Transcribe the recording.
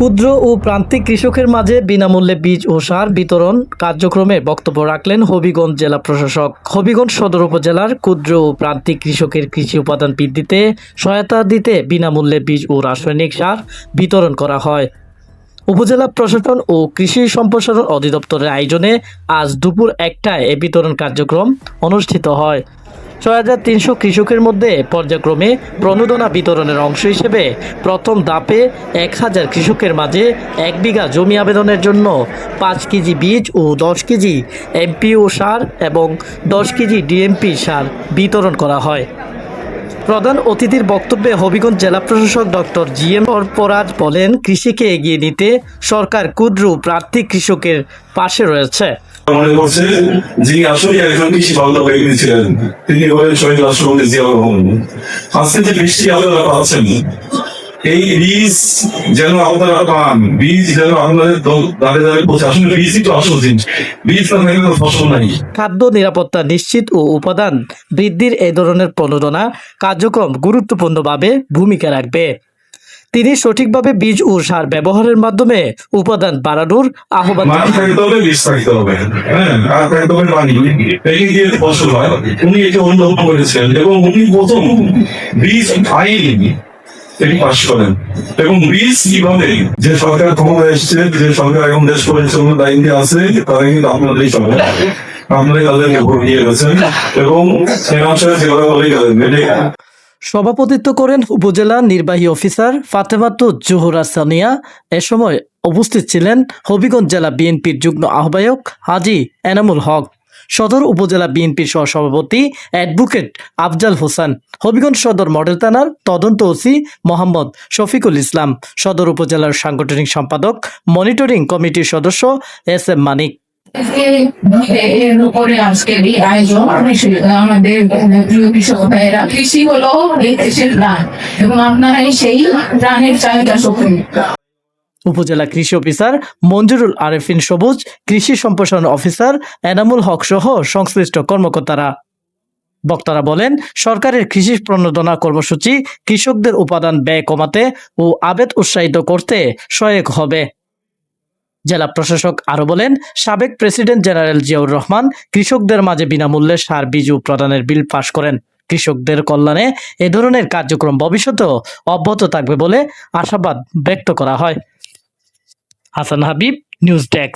ক্ষুদ্র ও প্রান্তিক কৃষকের মাঝে বিনামূল্যে বীজ ও সার বিতরণ কার্যক্রমে বক্তব্য রাখলেন হবিগঞ্জ জেলা প্রশাসক। হবিগঞ্জ সদর উপজেলার ক্ষুদ্র ও প্রান্তিক কৃষকের কৃষি উপাদান বৃদ্ধিতে সহায়তা দিতে বিনামূল্যে বীজ ও রাসায়নিক সার বিতরণ করা হয়। উপজেলা প্রশাসন ও কৃষি সম্প্রসারণ অধিদপ্তরের আয়োজনে আজ দুপুর 1টায় এ বিতরণ কার্যক্রম অনুষ্ঠিত হয়। ৬৩০০ কৃষকের মধ্যে পর্যায়ক্রমে প্রণোদনা বিতরণের অংশ হিসেবে প্রথম ধাপে ১,০০০ কৃষকের মাঝে ১ বিঘা জমি আবেদনের জন্য ৫ কেজি বীজ ও ১০ কেজি এমপিও সার এবং ১০ কেজি ডিএমপি সার বিতরণ করা হয়। প্রধান অতিথির বক্তব্যে হবিগঞ্জ জেলা প্রশাসক ডক্টর জিএম অরপরাজ বলেন, কৃষিকে এগিয়ে নিতে সরকার ক্ষুদ্র প্রান্তিক কৃষকের পাশে রয়েছে। মনে করছে যিনি আসলে একজন কৃষি বাংলা হয়ে গিয়েছিলেন তিনি হলেন শহীদ রাষ্ট্রপতি জিয়াউর রহমান। আজকে যে বৃষ্টি আপনারা পাচ্ছেন এই বীজ যেন আপনারা পান, বীজ যেন আপনাদের দাঁড়ে দাঁড়িয়ে পৌঁছে। আসলে বীজই তো আসল জিনিস, বীজ না থাকলে ফসল নাই। খাদ্য নিরাপত্তা নিশ্চিত ও উপাদান বৃদ্ধির এই ধরনের প্রণোদনা কার্যক্রম গুরুত্বপূর্ণভাবে ভূমিকা রাখবে। তিনি সঠিকভাবে বীজ ও সার ব্যবহারের মাধ্যমে উপাদান বাড়ানোর আহ্বান থাকতে হবে, বীজ থাকতে হবে, হ্যাঁ, আর থাকতে হবে পানি, এই দিয়ে ফসল হয়। উনি একে অনুধাবন করেছেন এবং উনি প্রথম বীজ আইন তিনি পাশ করেন। এবং বীজ কিভাবে যে সরকার ক্ষমতা এসছে, যে সরকার এখন দেশ পরিচালনার দায়িত্বে আছে, তারা কিন্তু আপনাদেরই সরকার, আপনারাই তাদেরকে ভোট দিয়ে গেছেন এবং সে অনুসারে সেগুলো বলেই গেলেন। সভাপতিত্ব করেন উপজেলা নির্বাহী অফিসার ফাতেমাতুজ জোহরা সানিয়া। এ সময় উপস্থিত ছিলেন হবিগঞ্জ জেলা বিএনপির যুগ্ম আহ্বায়ক হাজী এনামুল হক, সদর উপজেলা বিএনপির সহসভাপতি অ্যাডভোকেট আফজাল হোসেন, হবিগঞ্জ সদর মডেল থানার তদন্ত ওসি মোহাম্মদ শফিকুল ইসলাম, সদর উপজেলার সাংগঠনিক সম্পাদক মনিটরিং কমিটির সদস্য এস এম মানিক। এর উপরে আজকের এই আয়োজন আমাদের প্রিয় কৃষক ভাইয়েরা, কৃষি হলো এই দেশের প্রাণ এবং আপনারাই সেই প্রাণের চাহিদা শক্তি। উপজেলা কৃষি অফিসার মঞ্জুরুল আরেফিন সবুজ, কৃষি সম্প্রসারণ অফিসার এনামুল হক সহ সংশ্লিষ্ট কর্মকর্তারা। বক্তারা বলেন, সরকারের কৃষি প্রণোদনা কর্মসূচি কৃষকদের উপাদান ব্যয় কমাতে ও আবাদ উৎসাহিত করতে সহায়ক হবে। জেলা প্রশাসক আরো বলেন, সাবেক প্রেসিডেন্ট জেনারেল জিয়াউর রহমান কৃষকদের মাঝে বিনামূল্যে সার বীজ প্রদানের বিল পাশ করেন। কৃষকদের কল্যাণে এ ধরনের কার্যক্রম ভবিষ্যতেও অব্যাহত থাকবে বলে আশাবাদ ব্যক্ত করা হয়। Hasan Habib, news desk.